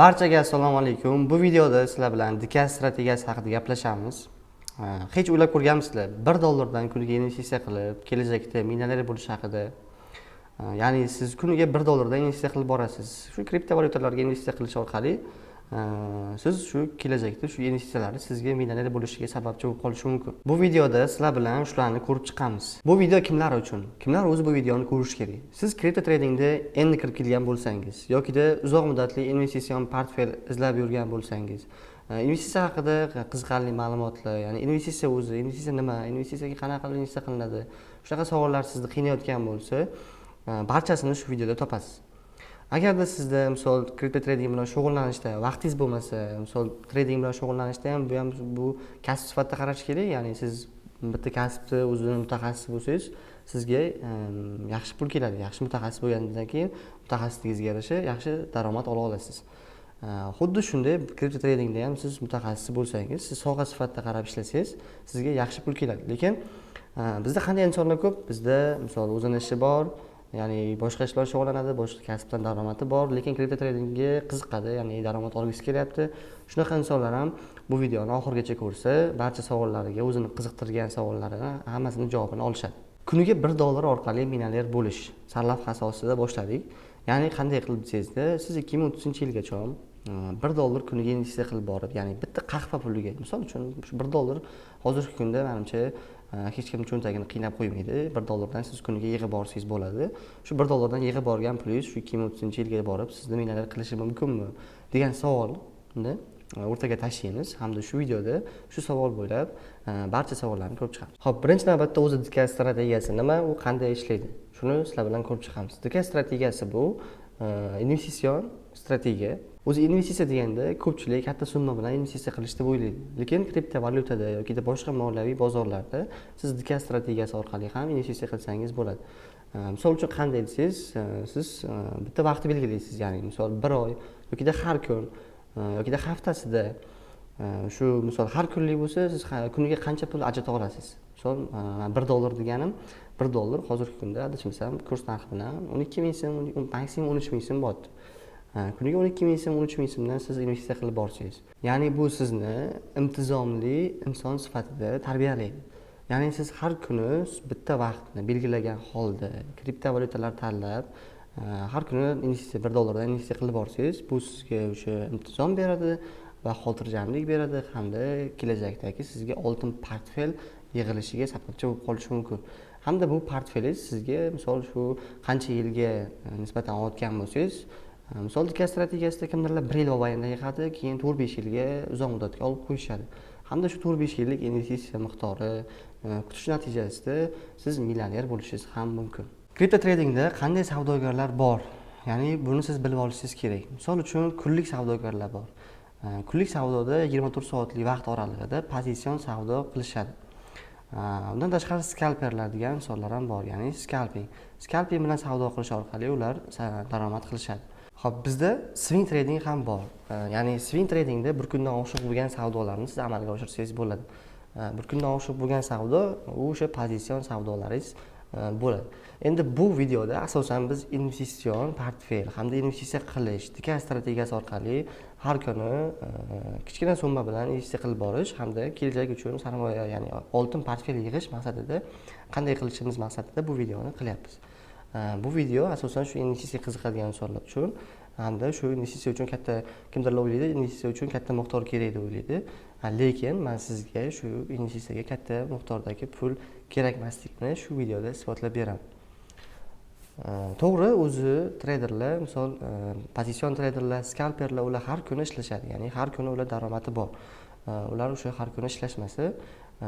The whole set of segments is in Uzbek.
Barchaga assalomu alaykum. Bu videoda sizlar bilan dikkat strategiyasi haqida gaplashamiz. Hech o'ylab ko'rganmisizlar? $1 kuniga investitsiya qilib, kelajakda millioner bo'lish haqida. Ya'ni siz kuniga $1 investitsiya qilib borasiz. Shu kriptovalyutalarga investitsiya qilish orqali siz shu kelajakda shu investitsiyalarni sizga millioner bo'lishiga sababchi bo'lib qolishi mumkin. Bu videoda sizlar bilan shularni ko'rib chiqamiz. Bu video kimlar uchun? Kimlar o'zi bu videoni ko'rish kerak? Siz kripto tradingda endi kirib kelgan bo'lsangiz yokida uzoq muddatli investitsion portfel izlab yurgan bo'lsangiz, investitsiya haqida qiziqarli ma'lumotlar, ya'ni investitsiya o'zi, investitsiya nima, investitsiyaga qanaqa qilib investitsiya qilinadi, shunaqa savollar sizni qiynayotgan bo'lsa, barchasini shu videoda topasiz. Agarda sizda misol kripto trading bilan shug'ullanishda vaqtingiz bo'lmasa, misol trading bilan shug'ullanishda ham bu kasb sifatida qarash kerak, ya'ni siz bitta kasbni o'zini mutaxassis bo'lsangiz, sizga yaxshi pul keladi. Yaxshi mutaxassis bo'lgandan keyin mutaxassisligingizga yarasha yaxshi daromad ola olasiz. Xuddi shunday kripto tradingda ham siz mutaxassis bo'lsangiz, siz soha sifatida qarab ishlasangiz, sizga yaxshi pul keladi. Lekin bizda qanday insonlar ko'p? Bizda misol o'zini ishi bor, ya'ni boshqa ishlar shug'ullanadi, boshqa kasbdan daromadi bor, lekin kripto tradingga qiziqadi, ya'ni daromad olgisi kelyapti. Shunaqa insonlar ham bu videoni oxirigacha ko'rsa, barcha savollariga, o'zini qiziqtirgan savollariga hammasini javobini olishadi. Kuniga $1 orqali millioner bo'lish sarlavhasi ostida boshladik. Ya'ni qanday qilib desangizda, siz 2030-yilgacha $1 kuniga investitsiya qilib borib, ya'ni bitta qahva puliga, misol uchun shu $1 hozirgi kunda menimcha hech kim cho'ntagini qiynab qo'ymaydi. $1 siz kuniga yig'ib borsangiz bo'ladi. Shu $1 yig'ib borgan pulingiz shu 2030-yilga borib sizni millioner qilishi mumkinmi degan savolni o'rtaga tashlaymiz hamda shu videoda shu savol bo'ylab barcha savollarni ko'rib chiqamiz. Xo'p, birinchi navbatda o'zi dikkat strategiyasi nima, u qanday ishlaydi? Shuni sizlar bilan ko'rib chiqamiz. Dikkat strategiyasi bu investitsion strategiya. O'zi investitsiya deganda ko'pchilik katta summa bilan investitsiya qilish deb o'ylaydi. Lekin kriptovalyutada yoki boshqa moliyaviy bozorlarda siz dikkat strategiyasi orqali ham investitsiya qilsangiz bo'ladi. Misol uchun qanday desangiz, siz bitta vaqtni belgilaysiz, ya'ni misol 1 oy yokida har kun yokida haftasida shu misol har kunlik bo'lsa, siz kuniga qancha pul ajrata olasiz? Misol $1 deganim $1 hozirgi kunda adashmasam kurs narxi bilan 12 ming so'm, maksimum 13 ming so'm bo'ladi. Kuniga 12 ming so'm, 13 ming so'mdan siz investitsiya qilib borsangiz, ya'ni bu sizni intizomli inson sifatida tarbiyalaydi. Ya'ni siz har kuni bitta vaqtni belgilagan holda kriptovalyutalar tanlab, har kuni investitsiya $1 dan investitsiya qilib borsangiz, bu sizga o'sha intizom beradi va xotirjamlik beradi hamda kelajakdagi sizga oltin portfel yig'ilishiga sababchi bo'lib qolishi mumkin. Hamda bu portfelingiz sizga misol shu qancha yilga nisbatan olayotgan bo'lsangiz, misol dikkat strategiyasida kimdirlar 1 yil mobaynida yig'adi, keyin 4-5 yilga uzoq muddatga olib qo'yishadi. Hamda shu 4-5 yillik investitsiya miqdori kutish natijasida siz millioner bo'lishingiz ham mumkin. Kripto tradingda qanday savdogarlar bor? Ya'ni buni siz bilib olishingiz kerak. Misol uchun kunlik savdogarlar bor. Kunlik savdoda 24 soatlik vaqt oralig'ida pozitsion savdo qilishadi. Undan tashqari skalperlar degan insonlar ham bor, ya'ni scalping. Scalping bilan savdo qilish orqali ular daromad qilishadi. Xo'p, bizda swing trading ham bor. Ya'ni swing tradingda bir kundan oshiq bo'lgan savdolarni siz amalga oshirsangiz bo'ladi. Bir kundan oshiq bo'lgan savdo u o'sha pozitsion savdolaringiz bo'ladi. Endi bu videoda asosan biz investitsion portfel hamda investitsiya qilish dikkat strategiyasi orqali har kuni kichkina summa bilan investitsiya qilib borish hamda kelajak uchun sarmoya, ya'ni oltin portfel yig'ish maqsadida qanday qilishimiz maqsadida bu videoni qilyapmiz. Bu video asosan shu investitsiyaga qiziqadigan insonlar uchun hamda shu investitsiya uchun katta kimdirlar o'ylaydi, investitsiya uchun katta miqdor kerak deb o'ylaydi. Lekin men sizga shu investitsiyaga katta miqdordagi pul kerak emasligini shu videoda isbotlab beraman. To'g'ri, o'zi traderlar, misol pozitsion traderlar, skalperlar ular har kuni ishlashadi, ya'ni har kuni ular daromadi bor. Ular o'sha har kuni ishlashmasa,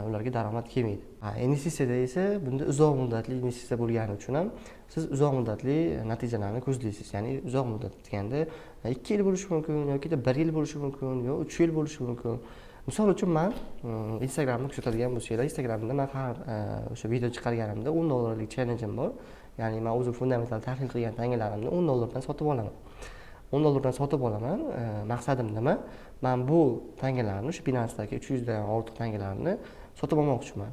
ularga daromad kelmaydi. Investitsiyada esa bunda uzoq muddatli investitsiya bo'lgani uchun ham siz uzoq muddatli natijalarni ko'zlaysiz. Ya'ni uzoq muddat deganda 2 yil bo'lishi mumkin yoki 1 yil bo'lishi mumkin yoki 3 yil bo'lishi mumkin. Misol uchun men Instagramni kuzatadigan bo'lsanglar, Instagramda men har o'sha video chiqarganimda $10 challenge'im bor. Ya'ni men o'zim fundamental tahlil qilgan tangalarimni $10 dan sotib olaman. $10 dan sotib olaman. Maqsadim nima? Men bu tangalarni, shu Binance'dagi 300 dan ortiq tangalarni sotib olmoqchiman.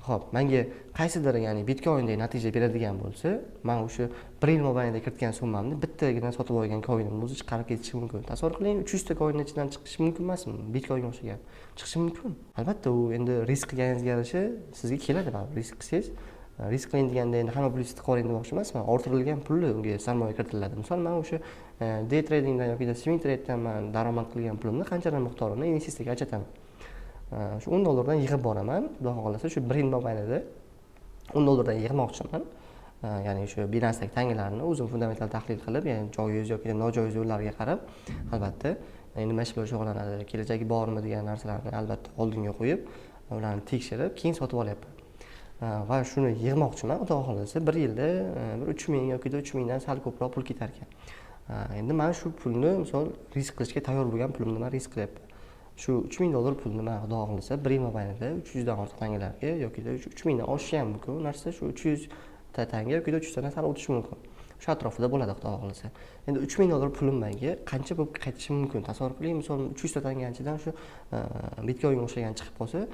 Xo'p, menga qaysidir ya'ni Bitcoin'dagi natija beradigan bo'lsa, men o'sha 1 yil mobaynida kiritgan summamni bittagina sotib olgan coin'im o'zi chiqarib ketishi mumkin. Tasavvur qiling, 300 ta coin ichidan chiqishi mumkin emasmi? Bitcoinga o'xshagan. Chiqishi mumkin. Albatta, u endi risk qilganingizga yarasha sizga keladi baribir. Risk qilsangiz, risk qiling deganda endi hamma pul istiqoling demoqchi emasman. Orttirilgan pulni unga sarmoya kiritiladi. Misol, men o'sha day tradingdan yoki swing tradedan men daromad qilgan pulimni qanchalar miqdorini investitsiyaga ajrataman. Shu 10 dollardan yig'ib boraman. Xudo xolasa shu 1 yil mobaynida 10 dollardan yig'moqchiman. Ya'ni shu Binance'dagi tangalarni o'zim fundamental tahlil qilib, ya'ni joiz yoki nojoiz yo'llarga qarab, albatta nima ish bilan shug'ullanadi, kelajagi bormi degan narsalarni albatta oldinga qo'yib, ularni tekshirib, keyin sotib olyapman. Va shuni yig'moqchiman. Xudo xolasa 1 yilda bir 3000 yoki 3000 dan sal ko'proq pul ketar ekan. Endi men shu pulni misol risk qilishga tayyor bo'lgan pulimni men risk qilyapman. Shu 3000 dollar pulni men xudo xolasa 1 yil mobaynida 300 dan ortiq tangalarga yoki 3000 dan oshishi ham mumkin. Bu narsa shu 300 ta tanga yoki 300 dan sal o'tishi mumkin. Shu atrofida bo'ladi xudo xolasa. Endi 3000 dollar pulim menga qancha bo'lib qaytishi mumkin? Tasavvur qiling, misol 300 ta tangachidan shu Bitcoinga o'xshagan chiqib qolsa,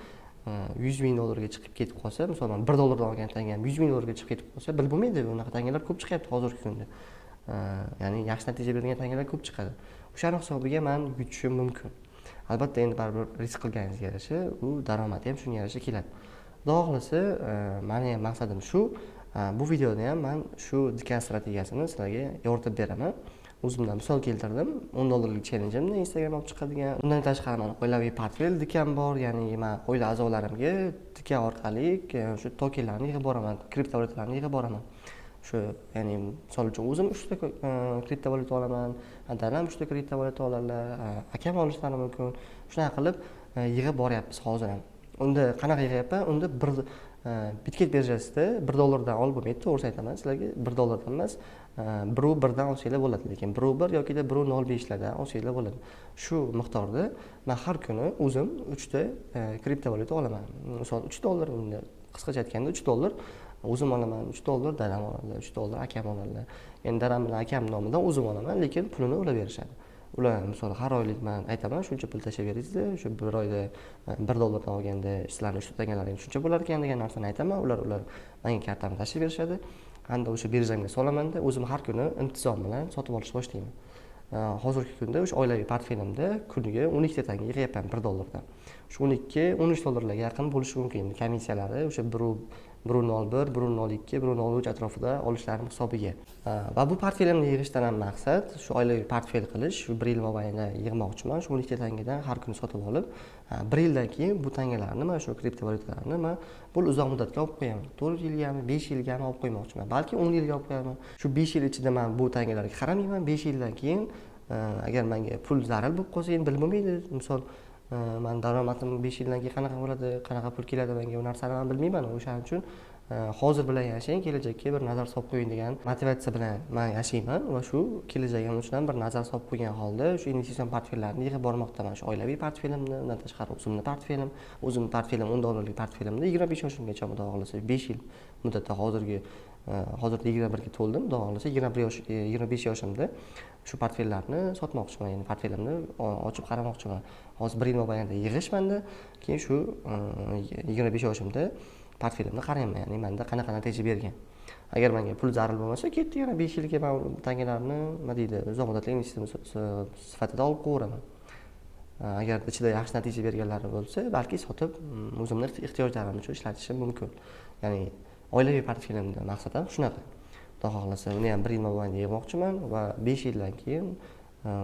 100 ming dollarga chiqib ketib qolsa, misol men 1 dollardan olgan tangam 100 ming dollarga chiqib ketib qolsa, bilib bo'lmaydi. Bunaqa tangalar ko'p chiqyapti hozirgi kunda. Ya'ni yaxshi natija beradigan tangalar ko'p chiqadi. O'shaning hisobiga men yutishim mumkin. Albatta endi baribir risk qilganingizga yarasha u daromadi ham shunga yarasha keladi. Xudo xolasa, meni ham maqsadim shu. Bu videoda ham men shu dikan strategiyasini sizlarga yoritib beraman. O'zimdan misol keltirdim. 10 dollarlik challenge'imni Instagram olib chiqadigan. Undan tashqari men oilaviy portfel dikan bor, ya'ni men oila a'zolarimga dikan orqali shu tokenlarni yig'ib boraman, kriptovalyutalarni yig'ib boraman. Shu ya'ni misol uchun o'zim 3 ta kriptovalyuta olaman, dadam 3 ta kriptovalyuta oladilar, akam olishlari mumkin. Shunaqa qilib yig'ib boryapmiz hozir ham. Unda qanaqa yig'yapman? Unda Bitget birjasida 1 dollardan olib bo'lmaydi, to'g'ri aytaman sizlarga. 1 dollardan emas, 1 dan olsanglar bo'ladi, lekin 1 yoki 1.05 lardan olsanglar bo'ladi. Shu miqdorda men har kuni o'zim 3 ta kriptovalyuta olaman. Misol 3 dollar, qisqacha aytganda 3 dollar o'zim olaman, 3 dollar dadam oladi, 3 dollar akam oladi. Endi dadam bilan akam nomidan o'zim olaman, lekin pulini ular berishadi. Ular misol har oylik men aytaman, shuncha pul tashlab beringizlar, shu bir oyda 1 dollardan olganda sizlarning shu tangalaringiz shuncha bo'lar ekan degan narsani aytaman. Ular menga kartamni tashlab berishadi. Hamda o'sha birjamga solamanda o'zim har kuni intizom bilan sotib olishni boshlayman. Hozirgi kunda o'sha oilaviy portfelimda kuniga 12 ta tanga yig'yapman 1 dollardan. Shu 12-13 dollarlarga yaqin bo'lishi mumkin. Komissiyalari o'sha 1.01, 1.02, 1.03 atrofida olishlarim hisobiga. Va bu portfelimni yig'ishdan ham maqsad shu oilaviy portfel qilish, shu 1 yil mobaynida yig'moqchiman. Shu 12 ta tangadan har kuni sotib olib, 1 yildan keyin bu tangalarni, mana shu kriptovalyutalarni men bu uzoq muddatga olib qo'yaman. 4 yilgami, 5 yilgami olib qo'ymoqchiman. Balki 10 yilga olib qo'yaman. Shu 5 yil ichida men bu tangalarga qaramayman. 5 yildan keyin agar menga pul zarar bo'lib qolsa, endi bilib bo'lmaydi. Misol men daromadim 5 yildan keyin qanaqa bo'ladi, qanaqa pul keladi menga, u narsani men bilmayman. O'shaning uchun hozir bilan yashang, kelajakka bir nazar solib qo'ying degan motivatsiya bilan men yashayman va shu kelajagim uchun bir nazar solib qo'ygan holda shu investitsion portfellarni yig'ib bormoqdaman. Shu oilaviy portfelimni, undan tashqari o'zimning portfelim 10 dollarlik portfelimni 25 yoshimgacha xudo xolasa 5 yil muddatda hozirda 21 ga to'ldim, xudo xolasa 25 yoshimda shu portfellarni sotmoqchiman, ya'ni portfelimni ochib qaramoqchiman. Hozir 1 yil mobaynida yig'ish menda, keyin shu 25 yoshimda portfelimni qarayman, ya'ni menda qanaqa natija bergan. Agar menga pul zarur bo'lmasa, ketdi yana 5 yilga men tangalarni nima deydi, uzoq muddatli investitsiya sifatida olib qo'yaraman. Agar ichida yaxshi natija berganlari bo'lsa, balki sotib o'zimning ehtiyojlarim uchun ishlatishim mumkin. Ya'ni oilaviy portfelimda maqsadim shunaqa. Xudo xolasa uni ham 1 yil mobaynida yig'moqchiman va 5 yildan keyin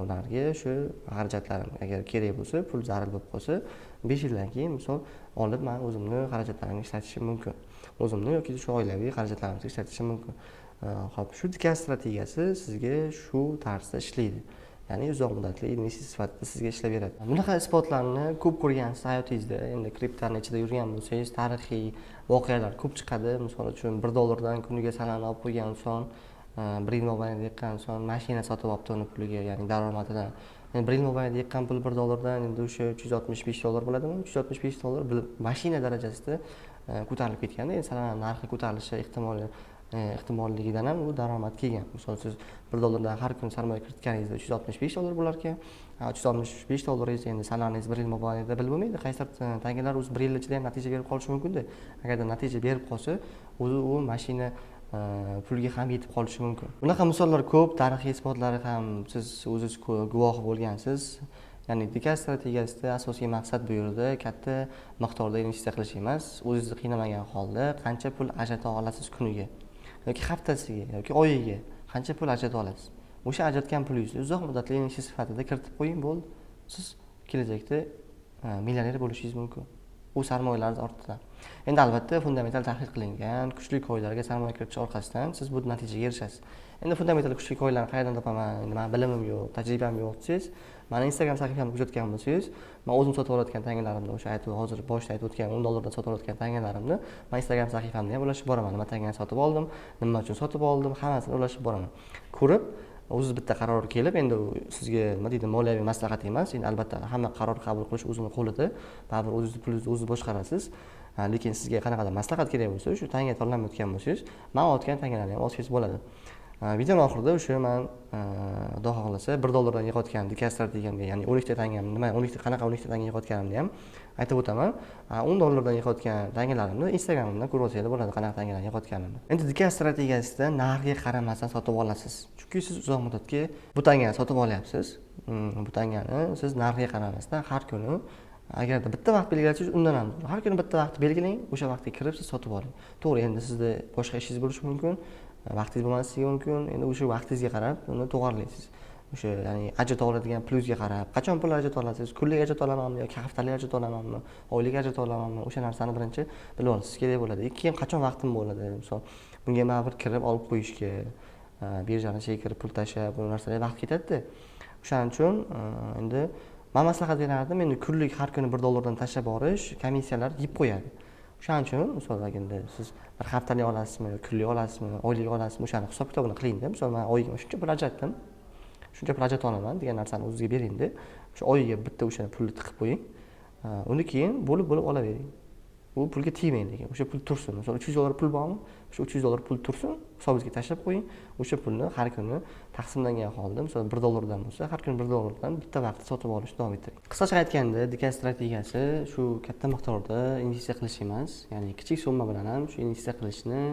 ularga shu xarajatlarim agar kerak bo'lsa, pul zarur bo'lib qolsa, 5 yildan keyin misol olib men o'zimning xarajatlarimni ishlatishim mumkin. O'zimni yoki shu oilaviy xarajatlarimni ishlatishim mumkin. Xo'p, shu dikan strategiyasi sizga shu tarzda ishlaydi. Ya'ni uzoq muddatli investitsiya sifatida sizga ishlab beradi. Bunaqa isbotlarni ko'p ko'rgansiz hayotingizda. Endi kriptoning ichida yurgan bo'lsangiz, tarixiy voqealar ko'p chiqadi. Misol uchun 1 dollardan kuniga salani olib qo'ygan inson 1 yil mobaynida yiqqan inson mashina sotib olibdi uni puliga, ya'ni daromadidan. Endi 1 yil mobaynida yiqqan pul 1 dollardan endi o'sha 365 dollar bo'ladimi? 365 dollar mashina darajasida ko'tarilib ketganda, endi salani narxi ko'tarilishi ehtimoli ehtimolligidan ham u daromad kelgan. Misol siz $1 har kun sarmoya kiritganingizda $365 bo'lar ekan. $365 endi sananingiz 1 yil mobaynida bilib bo'lmaydi. Qaysidir tangalar o'zi 1 yil ichida ham natija berib qolishi mumkin-da. Agarda natija berib qolsa, o'zi u mashina pulga ham yetib qolishi mumkin. Bunaqa misollar ko'p, tarixiy isbotlari ham siz o'zingiz guvohi bo'lgansiz. Ya'ni Dikast strategiyasida asosiy maqsad bu yerda katta miqdorda investitsiya qilish emas, o'zingizni qiynamagan holda qancha pul ajrata olasiz kuniga yoki haftasiga yoki oyiga qancha pul ajrata olasiz. O'sha ajratgan pulingizni uzoq muddatli investitsiya sifatida kiritib qo'ying bo'ldi. Siz kelajakda millioner bo'lishingiz mumkin. U sarmoyalarning ortidan. Endi albatta fundamental tahlil qilingan kuchli qoidalarga sarmoya kiritish orqasidan siz bu natijaga erishasiz. Endi fundamental kuchli qoidalarni qayerdan topaman? Endi men bilimim yo'q, tajribam yo'q desangiz, mana Instagram sahifamni kuzatgan bo'lsangiz, men o'zim sotib olayotgan tangalarimni, o'sha hozir boshida aytib o'tgan $10 sotib olayotgan tangalarimni men Instagram sahifamda ham ulashib boraman. Nima tangani sotib oldim, nima uchun sotib oldim, hammasini ulashib boraman. Ko'rib, o'zingiz bitta qaror kelib, endi sizga nima deydi, moliyaviy maslahat emas. Endi albatta hamma qaror qabul qilish o'zining qo'lida. Baribir o'zingiz pulingizni o'zingiz boshqarasiz. Lekin sizga qanaqadir maslahat kerak bo'lsa, shu tanga tanlamayotgan bo'lsangiz, men olgan tangalarni ham olsangiz bo'ladi. Video oxirida o'sha men Xudo xohlasa $1 dan yig'ayotgan Dikast strategiyamga, ya'ni 12 ta tangamni, nima 12 qanaqa 12 ta tanga yig'ayotganimni ham aytib o'taman. $10 dan yig'ayotgan tangalarimni Instagramimdan ko'rib olsangiz bo'ladi, qanaqa tangalarni yig'ayotganimni. Endi Dikast strategiyasida narxga qaramasdan sotib olasiz. Chunki siz uzoq muddatga bu tangani sotib olyapsiz. Bu tangani siz narxga qaramasdan har kuni agarda bitta vaqt belgilasangiz, undan ham har kuni bitta vaqt belgilang, o'sha vaqtga kirib siz sotib oling. To'g'ri, endi sizda boshqa ishingiz bo'lishi mumkin, vaqtingiz bo'lmasligi mumkin. Endi o'sha vaqtingizga qarab uni to'g'rilaysiz. O'sha ya'ni ajrata oladigan pulingizga qarab, qachon pul ajrata olasiz, kunlik ajrata olamanmi yoki haftalik ajrata olamanmi, oylik ajrata olamanmi, o'sha narsani birinchi bilib olishingiz kerak bo'ladi. Keyin qachon vaqtim bo'ladi, misol bunga men bir kirib olib qo'yishga, birjani ichiga kirib pul tashlab, bu narsalarga vaqt ketadi-da. O'shaning uchun endi men maslahat berardim, endi kunlik har kuni $1 dan tashlab borish komissiyalar yeb qo'yadi. O'shaning uchun misol agenda siz bir haftalik olasizmi, kunlik olasizmi, oylik olasizmi, o'shani hisob kitobini qiling-da. Misol men oyiga shuncha pul ajratdim, shuncha pul ajrata olaman degan narsani o'zingizga bering-da. O'sha oyiga bitta o'sha pulni tiqib qo'ying. Uni keyin bo'lib olavering. Bu pulga tegmang lekin. O'sha pul tursin. Misol $300 pul bormi? O'sha $300 pul tursin, hisobingizga tashlab qo'ying. O'sha pulni har kuni taqsimlangan holda, misol $1 dan bo'lsa, har kuni $1 dan bitta vaqtda sotib olishni davom ettiring. Qisqacha aytganda, Dikast strategiyasi shu katta miqdorda investitsiya qilish emas, ya'ni kichik summa bilan ham shu investitsiya qilishni,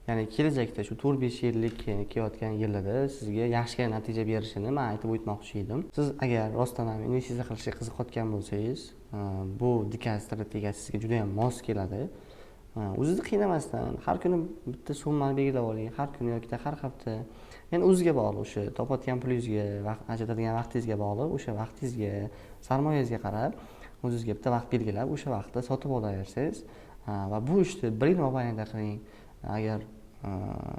ya'ni kelajakda shu 4-5 yillik kelayotgan yillarda sizga yaxshi natija berishini men aytib o'tmoqchi edim. Siz agar rostdan ham investitsiya qilishga qiziqayotgan bo'lsangiz, bu Dikast strategiyasi sizga juda ham mos keladi. O'zingizni qiynamasdan har kuni bitta summani belgilab oling, har kuni yoki har hafta. Ya'ni o'zingizga bog'liq, o'sha topayotgan pulingizga, vaqt ajratadigan vaqtingizga bog'liq, o'sha vaqtingizga, sarmoyangizga qarab, o'zingizga bitta vaqt belgilab, o'sha vaqtda sotib olaversangiz va bu ishni 1 yil mobaynida qiling. Agar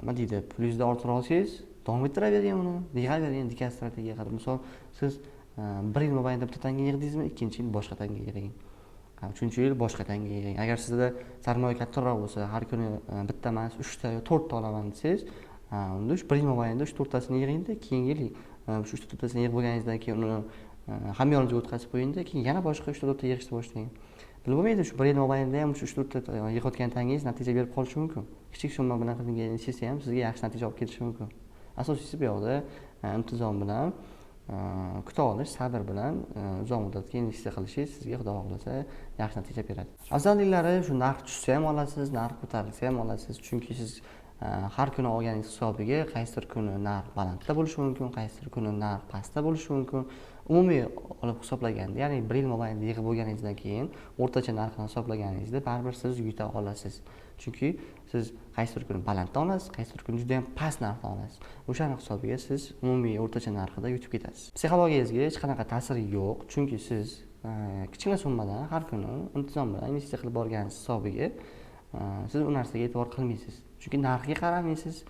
nima deydi, pulingizni orttira olsangiz, davom ettiravering uni, yig'avering Dikast strategiyaga qarab. Misol siz 1 yil mobaynida bitta tanga yig'dingizmi, ikkinchi yil boshqa tanga yig'ing. 3-yil boshqa tanga yig'ing. Agar sizda sarmoya kattaroq bo'lsa, har kuni bitta emas, 3 ta yoki 4 ta olaman desangiz, unda 1 yil mobaynida 3-4 tasini yig'ingda, keyingi yil shu 3-4 tasini yig'ib bo'lganingizdan keyin uni hamyoningizga o'tkazib qo'yingda, keyin yana boshqa 3-4 ta yig'ishni boshlang. Bilib bo'lmaydi, shu 1 yil mobaynida ham 3-4 ta yig'ayotgan tangangiz natija berib qolishi mumkin. Kichik summa bilan qilingan investitsiya ham sizga yaxshi natija olib kelishi mumkin. Asosiysi bu yoqda intizom bilan kuta olish, sabr bilan uzoq muddatga investitsiya qilishingiz sizga Xudo xohlasa yaxshi natija beradi. Afzalliklari shu narx tushsa ham olasiz, narx ko'tarilsa ham olasiz, chunki siz har kuni olganingiz hisobiga qaysidir kuni narx balandda bo'lishi mumkin, qaysidir kuni narx pastda bo'lishi mumkin. Umumiy olib hisoblaganda, ya'ni 1 yil mobaynida yig'ib bo'lganingizdan keyin o'rtacha narxini hisoblaganingizda baribir siz yuta olasiz. Chunki siz qaysidir kuni balandda olasiz, qaysidir kuni juda ham past narxda olasiz. O'shani hisobiga siz umumiy o'rtacha narxida yutib ketasiz. Psixologiyangizga hech qanaqa ta'siri yo'q, chunki siz kichkina summadan har kuni intizom bilan investitsiya qilib borganingiz hisobiga siz u narsaga e'tibor qilmaysiz. Chunki narxga qaramaysiz.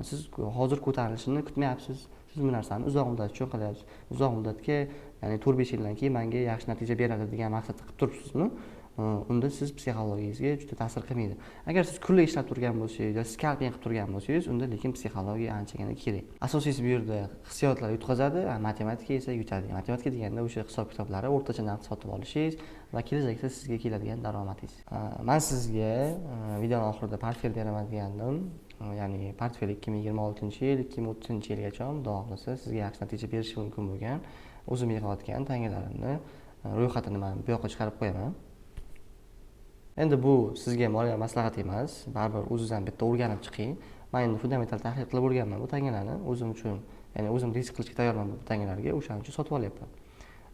Siz hozir ko'tarilishini kutmayapsiz. Siz bu narsani uzoq muddat uchun qilyapsiz. Uzoq muddatga, ya'ni 4-5 yildan keyin menga yaxshi natija beradi degan maqsadda qilib turibsizmi? Unda siz psixologiyangizga juda ta'sir qilmaydi. Agar siz kunlik ishlab turgan bo'lsangiz yoki skalping qilib turgan bo'lsangiz, unda lekin psixologiya anchagina kerak. Asosiysi bu yerda hissiyotlar yutqazadi, matematika esa yutadi. Matematika deganda o'sha hisob kitoblari o'rtacha narx sotib olishingiz va kelajakda sizga keladigan daromadingiz. Men sizga video oxirida portfel beraman degandim. ya'ni portfel 2026-yil 2030-yilgacha xudo xohlasa sizga yaxshi natija berishi mumkin bo'lgan o'zim yig'ayotgan tangalarimni ro'yxatini man bu yoqqa chiqarib qo'yaman. Endi bu sizga moliya maslahat emas, baribir o'zingizdan bitta o'rganib chiqing. Men endi fundamental tahlil qilib o'rganman bu tangalarni o'zim uchun, ya'ni o'zim risk qilishga tayyorman bu tangalarga, o'shaning uchun sotib olyapman.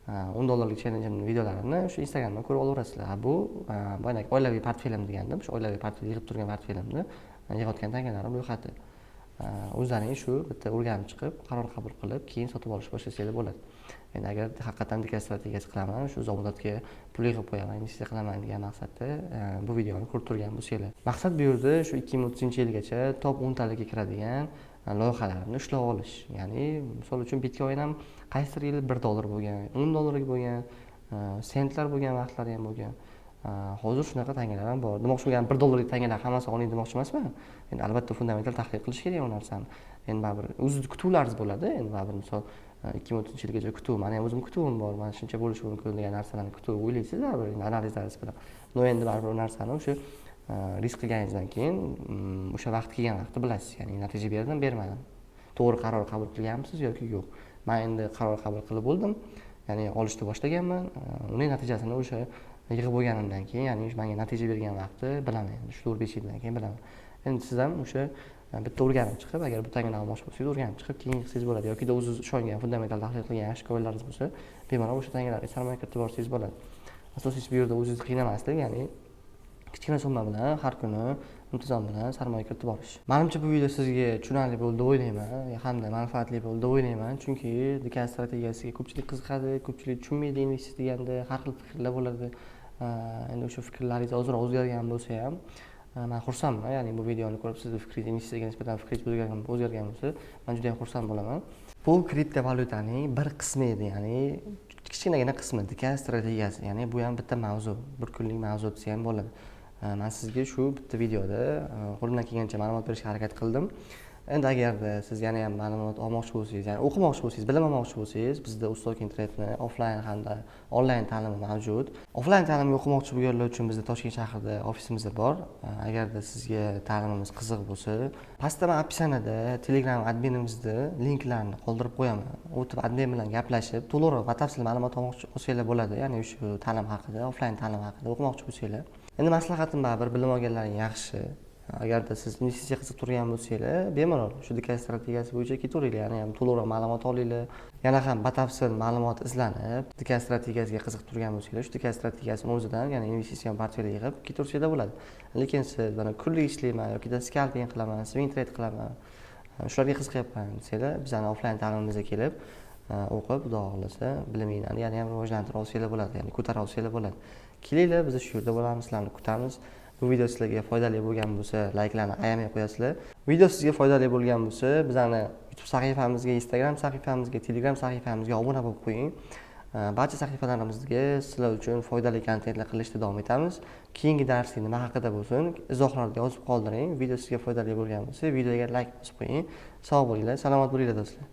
$10 challenge'ning videolarini shu Instagramdan ko'rib olaverasizlar. Bu boyagi oilaviy portfelim degandim. Shu oilaviy portfel yig'ib turgan portfelimni yig'ayotgan tangalarim ro'yxati. O'zlaring shu bitta o'rganib chiqib, qaror qabul qilib, keyin sotib olish boshlasangiz bo'ladi. Endi agar haqiqatan dikkat strategiyasi qilaman, shu zamodatga pul yig'ib qo'yaman, investitsiya qilaman degan maqsadda bu videoni ko'rib turgan bo'lsanglar. Maqsad bu yerda shu 2030-yilgacha top 10 talikka kiradigan loyihalarni ushlab olish. Ya'ni misol uchun Bitcoin ham qaysidir yili $1 bo'lgan, $10 bo'lgan, sentlar bo'lgan vaqtlari ham bo'lgan. Hozir shunaqa tangalar ham bor. Demoqchi bo'lganim $1 tangalar hammasi oling demoqchi emasman. Endi albatta fundamental tahlil qilish kerak u narsani. Endi baribir o'zingizning kutuvlaringiz bo'ladi. Endi baribir misol 2030-yilgacha kutuv, mana ham o'zim kutuvim bor, mana shuncha bo'lishi mumkin degan narsalarni kutib o'ylaysiz baribir analizlaringiz bilan. Endi baribir u narsani o'sha risk qilganingizdan keyin o'sha vaqt kelgan vaqtda bilasiz, ya'ni natija berdimi, bermadim. To'g'ri qaror qabul qilganmisiz yoki yo'q. Men endi qaror qabul qilib bo'ldim, ya'ni olishni boshlaganman. Uning natijasini o'sha yig'ib bo'lganimdan keyin, ya'ni menga natija bergan vaqtni bilaman, endi 4-5 yildan keyin bilaman. Endi siz ham o'sha bitta o'rganib chiqib, agar bu tangalarni olmoqchi bo'lsangiz o'rganib chiqib keyin qilsangiz bo'ladi, yoki o'zingiz ishongan fundamental tahlil qilgan yaxshi ko'rlaringiz bo'lsa, bemalol o'sha tangalarga sarmoya kiritib borsangiz bo'ladi. Asosiysi bu yerda o'zingizni qiynamaslik, ya'ni kichkina summa bilan har kuni intizom bilan sarmoya kiritib borish. Menimcha bu video sizga tushunarli bo'ldi deb o'ylayman hamda manfaatli bo'ldi deb o'ylayman, chunki dikkat strategiyasiga ko'pchilik qiziqadi, ko'pchilik tushunmaydi investitsiya deganda, har xil fikrlar bo'ladi. Endi o'sha fikrlaringiz ozroq o'zgargan bo'lsa ham men xursandman, ya'ni bu videoni ko'rib sizni fikringiz investitsiyaga nisbatan fikringiz o'zgargan bo'lsa, men juda ham xursand bo'laman. Bu kriptovalyutaning bir qismi edi, ya'ni kichkinagina qismi dikkat strategiyasi, ya'ni bu ham bitta mavzu, bir kunlik mavzu desa ham bo'ladi. Men sizga shu bitta videoda qo'limdan kelgancha ma'lumot berishga harakat qildim. Endi agarda siz yana ham ma'lumot olmoqchi bo'lsangiz, ya'ni o'qimoqchi bo'lsangiz, bilim olmoqchi bo'lsangiz, bizda Ustoz internetni offlayn hamda onlayn ta'limi mavjud. Offlayn ta'limni o'qimoqchi bo'lganlar uchun bizda Toshkent shahrida ofisimiz bor. Agarda sizga ta'limimiz qiziq bo'lsa, pastda men opsioniyada Telegram adminimizda linklarni qoldirib qo'yaman. O'tib admin bilan gaplashib, to'liqroq batafsil ma'lumot olmoqchi bo'lsanglar bo'ladi, ya'ni shu ta'lim haqida, offlayn ta'lim haqida o'qimoqchi bo'lsanglar. Endi maslahatim baribir bilim olganlaring yaxshi. Agarda siz investitsiya qilib turgan bo'lsanglar, bemalol shu dikkat strategiyasi bo'yicha ketaveringlar, ya'ni ham to'liqroq ma'lumot olinglar. Yana ham batafsil ma'lumot izlanib, dikkat strategiyasiga qiziqib turgan bo'lsanglar, shu dikkat strategiyasini o'zidan, ya'ni investitsiya portfeliga yig'ib ketaversanglar bo'ladi. Lekin siz mana kunlik ishlayman yoki scalping qilaman, swing trade qilaman, shularga qiziqyapman desanglar, bizani offlayn ta'limimizga kelib o'qib, xudo xohlasa biliminglarni yana ham rivojlantirib olsanglar bo'ladi, ya'ni ko'tarib olsanglar bo'ladi. Kelinglar, biz shu yerda bo'lamiz, sizlarni kutamiz. Bu video sizlarga foydali bo'lgan bo'lsa, layklarni ayamay qo'yasizlar. Video sizga foydali bo'lgan bo'lsa, bizani YouTube sahifamizga, Instagram sahifamizga, Telegram sahifamizga obuna bo'lib qo'ying. Barcha sahifalarimizga sizlar uchun foydali kontentlar qilishda davom etamiz. Keyingi darslik nima haqida bo'lsin, izohlarda yozib qoldiring. Video sizga foydali bo'lgan bo'lsa, videoga layk bosib qo'ying. Sog' bo'linglar, salomat bo'linglar do'stlar.